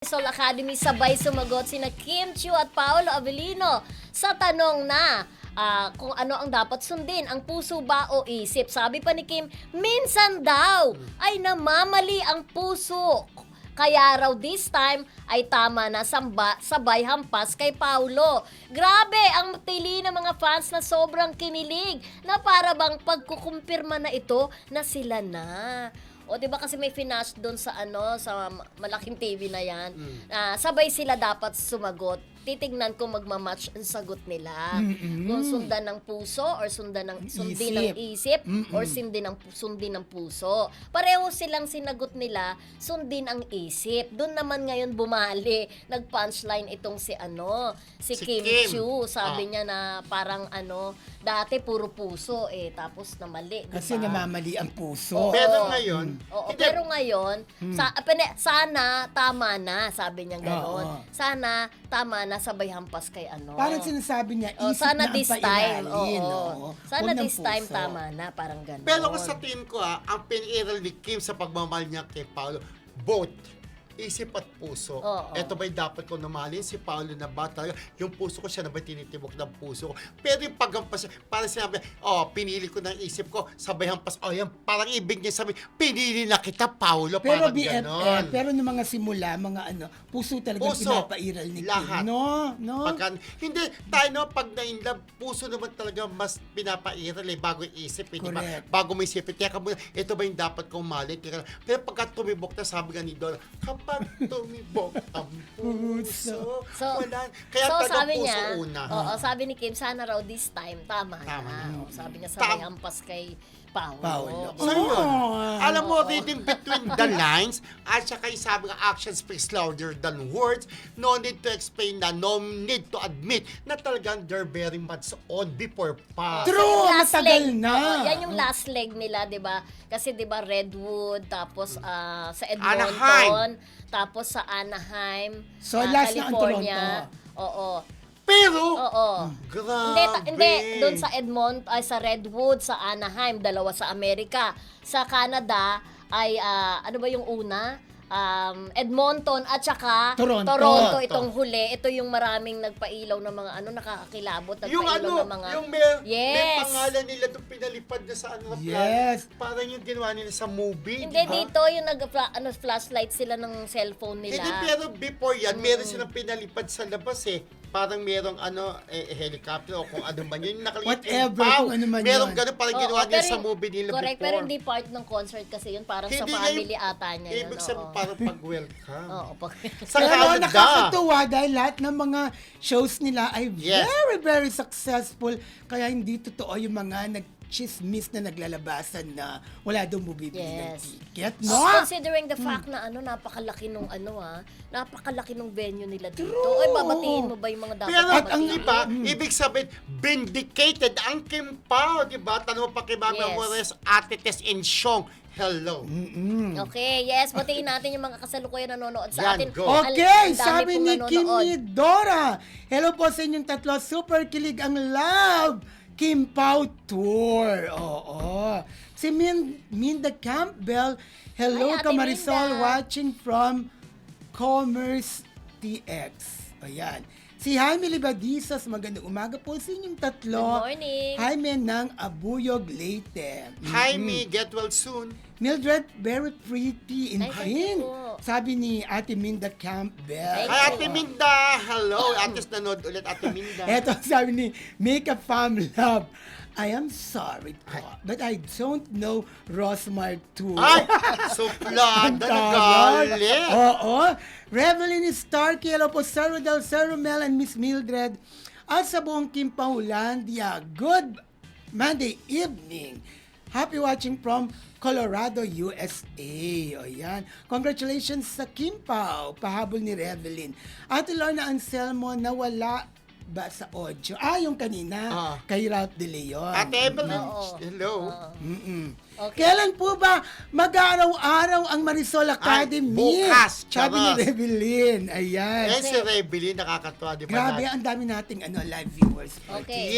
Sol Academy sabay sumagot sina Kim Chiu at Paolo Avellino sa tanong na kung ano ang dapat sundin, ang puso ba o isip. Sabi pa ni Kim, minsan daw ay namamali ang puso. Kaya raw this time ay tama na sabay hampas kay Paolo. Grabe ang tili ng mga fans na sobrang kinilig na para bang pagkukumpirma na ito na sila na. O, di ba kasi may finash doon sa sa malaking TV na yan. Sabay sila dapat sumagot. Titignan kung magmamatch ang sagot nila. Kung sundan ng puso or sundin ng isip or sundin ng puso. Pareho silang sinagot nila, sundin ang isip. Doon naman ngayon bumali. Nag-punchline itong si Kim Chiu. Sabi niya na parang dati puro puso tapos namali. Diba? Kasi namamali ang puso. Pero ngayon, pero ngayon, sana tama na, sabi niya gano'n. Sana tama na sabay hampas kay Parang sinasabi niya, isip sana na this ang time. pailalin. Sana Huwag ng this time puso. tama na, parang gano'n. pero sa tingin ko ang piniral ni Kim sa pagmamahal niya kay Paolo, both isip at puso. Ito ba'y dapat ko namahalin si Paolo na ba talaga? Yung puso ko siya na ba tinitibok ng puso ko? Pero yung paghampas, parang sinabi, pinili ko ng isip ko, sabay hampas, yan, parang ibig niya sabi, pinili na kita, Paolo, Pero parang ganon. pero nung mga simula, mga puso talagang pinapairal ni lahat. Kim. No? Hindi, tayo pag na-inlove, puso naman talaga mas pinapairal bago yung isip. Di ba? Bago mo isipin, teka muna, ito ba yung dapat kong mahalin? Pero pagka tumibok na, sabi nga ni Dora, kapag tumibok ang puso, wala. Kaya sabi puso niya, una. sabi ni Kim, sana raw this time tama na. Sabi niya, sabay hampas kay Paolo. So yun, alam mo, reading between the lines, at saka yung sabi nga, action speaks louder than words, no need to explain na, no need to admit na talagang they're very much on before pa. True, Last matagal leg, na. yan yung last leg nila, 'di ba? Kasi 'di ba Redwood, tapos sa Anaheim. Edmonton, tapos sa Anaheim, So, last na ang California. Pero, Hindi, grabe. doon sa sa Redwood, sa Anaheim, dalawa sa Amerika. Sa Canada ay ano ba yung una? Edmonton at saka Toronto. itong huli. Ito yung maraming nagpailaw ng mga nakakakilabot, Yung nagpailaw ng mga yung may pangalan nila doon pinalipad na sa Yes. parang yung ginawa nila sa movie. Hindi, diba? dito yung flashlight sila ng cellphone nila. Hindi, pero before yan, meron silang pinalipad sa labas Parang merong helicopter o kung ano man yun. Whatever, kung ano man merong yun. Gano'n, parang ginawa nila sa movie nila correct, before. pero hindi part ng concert kasi yun. Parang sa Hindi family ata niya yun. Ibig sabihin, parang pag-welcome. Sa Pero Canada. nakakatuwa dahil lahat ng mga shows nila ay very, very successful. Kaya hindi totoo yung mga chismis na naglalabasan na wala daw bumibili ng ticket, no? Considering the fact na napakalaki nung napakalaki nung venue nila dito. Ay, babatiin mo ba yung mga dapat Pero babatiin? ang iba, ibig sabihin, vindicated ang Kim Pao, di ba? Tanong mo pa kay Mami Amores, Ate Tess and Shong. Hello. Okay, yes. Batiin natin yung mga kasalukuyan nanonood sa atin. Go. Okay, Ang dami sabi pong ni nanonood. Kimi Dora. Hello po sa inyong tatlo. Super kilig ang love. Kim Pao Tour. Oo. Si Minda Campbell. Hello, Hi, Ate Kamarisol, Minda. watching from Commerce TX. Ayan. Si Jaime Libadisas, magandang umaga po sa inyong tatlo. Good morning. Jaime ng Abuyog, Leyte. Jaime, get well soon. Mildred, very pretty in Ay, thank pink. you po. Sabi ni Ate Minda Campbell. Thank Hi, Ate Minda. Hello. Atis nanood ulit, Ate Minda. Eto, sabi ni Make a Fam Love. I am sorry po, but I don't know Rosmar too. Ay, suplada, nagalit. Oo. Revelyn Starkey, hello po, Sir Rodel, Sir Romel, and Miss Mildred. At sa buong Kim Paulandia, good Monday evening. Happy watching from Colorado, USA. O yan. Congratulations sa Kim Pao, pahabol ni Revelyn. Ate Lorna Anselmo, nawala ba sa audio? Yung kanina, kay Ralph De Leon. Ate Evelyn, hello. Okay. Kailan po ba mag-araw-araw ang Marisol Academy? Bukas, Sabi ni charas. Revelyn. Ayan. Si Rebelin, nakakatuwa, di ba? Grabe, ang dami nating live viewers. Okay.